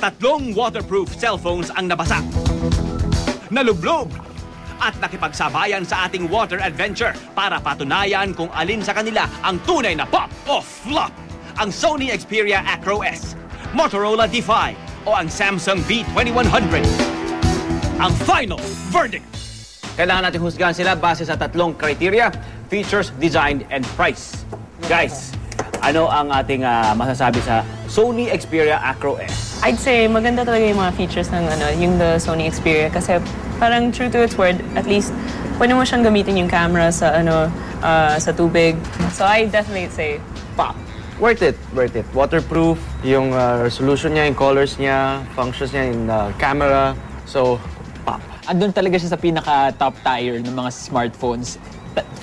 Tatlong waterproof cellphones ang nabasa, nalublog, at nakipagsabayan sa ating water adventure para patunayan kung alin sa kanila ang tunay na pop o flop. Ang Sony Xperia Acro S, Motorola D5 o ang Samsung B2100. Ang final verdict. Kailangan natin husgahan sila base sa tatlong criteria: features, design, and price. Guys, ano ang ating masasabi sa Sony Xperia Acro S? I'd say maganda talaga yung mga features ng yung the Sony Xperia kasi parang true to its word, at least pwede mo siyang gamitin yung camera sa sa tubig. So I definitely say pop. Worth it, worth it. Waterproof, yung resolution niya, yung colors niya, functions niya in camera. So, pop. Andun talaga siya sa pinaka-top tier ng mga smartphones.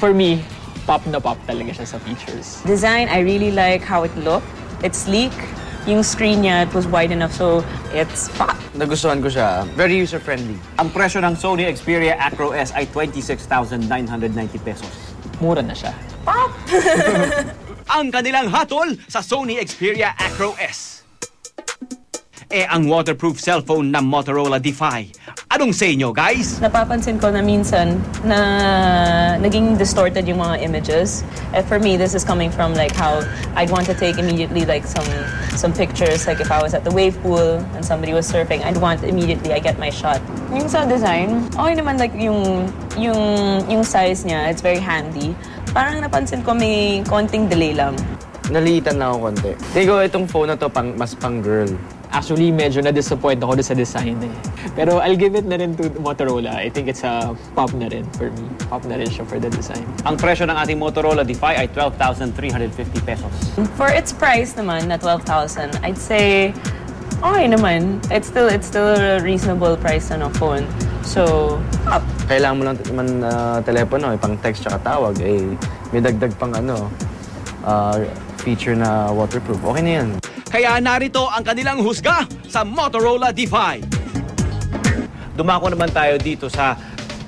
For me, pop na pop talaga siya sa features. Design, I really like how it looked. It's sleek. Yung screen niya, it was wide enough, so it's pop. Nagustuhan ko siya. Very user-friendly. Ang presyo ng Sony Xperia Acro S ay 26,990 pesos. Mura na siya. Pop! Ang kanilang hatol sa Sony Xperia Acro S. Ang waterproof cellphone na Motorola D5. Anong say nyo, guys? Napapansin ko na minsan na naging distorted yung mga images. And for me, this is coming from like how I'd want to take immediately like some pictures. Like if I was at the wave pool and somebody was surfing, I'd want immediately I get my shot. Yung sa design, okay naman like yung size niya, it's very handy. Parang napansin ko may konting delay lang. Naliitan lang ako konti. Tingin ko itong phone na to mas pang girl. Actually, medyo na-disappoint ako sa design eh. Pero I'll give it na rin to Motorola. I think it's a pop na rin for me. Pop na rin siya for the design. Ang presyo ng ating Motorola D5 ay 12,350 pesos. For its price naman na 12,000, I'd say okay naman. It's still a reasonable price na phone. So, up. Kailangan mo lang man telepono, pang text tsaka tawag. May dagdag pang feature na waterproof. Okay na yan. Kaya narito ang kanilang husga sa Motorola D5. Dumako naman tayo dito sa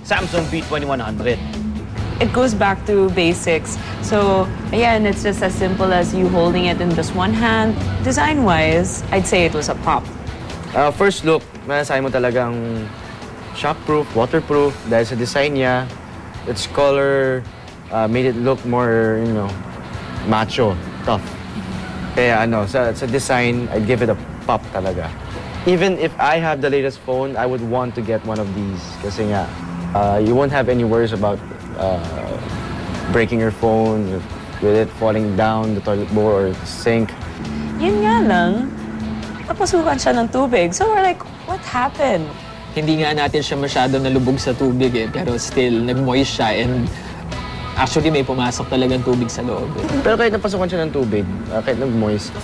Samsung B2100. It goes back to basics. So, again, it's just as simple as you holding it in just one hand. Design-wise, I'd say it was a pop. First look, masasabi mo talagang shockproof, waterproof, dahil sa design niya. Its color made it look more, macho, tough. Kaya sa design, I'd give it a pop talaga. Even if I have the latest phone, I would want to get one of these. Kasi nga, you won't have any worries about breaking your phone, with it falling down the toilet bowl or sink. Yun nga lang, napasukan siya ng tubig. So we're like, what happened? Hindi nga natin siya masyado nalubog sa tubig eh, pero still, nag-moist siya and actually may pumasok talagang tubig sa loob eh. Pero kahit napasukan siya ng tubig, kahit nag-moist,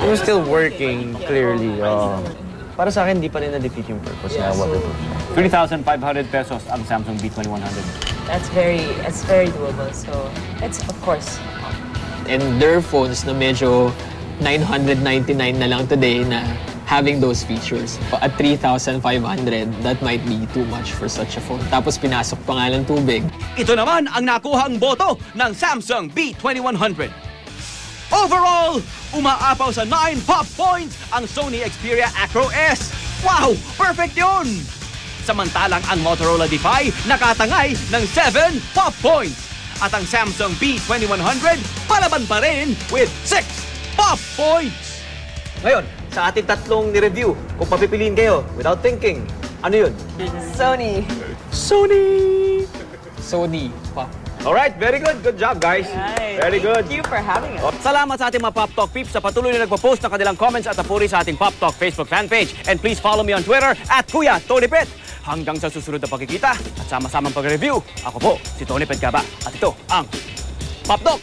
it was still working clearly. Para sa akin, di pa rin na-defeat yung purpose na waterproof siya. 3,500 pesos ang Samsung B2100. It's very doable. So, it's, of course. And there are phones na medyo 999 na lang today na having those features. At 3,500, that might be too much for such a phone. Tapos pinasok pa nga ng tubig. Ito naman ang nakuhang boto ng Samsung B2100. Overall, umaapaw sa 9 pop points ang Sony Xperia Acro S. Wow! Perfect yun! Samantalang ang Motorola D5 nakatangay ng 7 pop points. At ang Samsung B2100 palaban pa rin with 6 pop points. Ngayon, sa ating tatlong ni-review, kung papipiliin kayo without thinking, ano yun? Sony. Sony, pop. Alright, very good. Good job, guys. Right. Very good. Thank you for having us. Salamat sa ating mga Pop Talk peeps sa patuloy na nagpo-post ng kanilang comments at papuri sa ating Pop Talk Facebook fan page. And please follow me on Twitter at Kuya Tony Pet. Hanggang sa susunod na pagkikita at sama-samang pag-review, ako po si Tony Pet Gaba. At ito ang Pop Talk.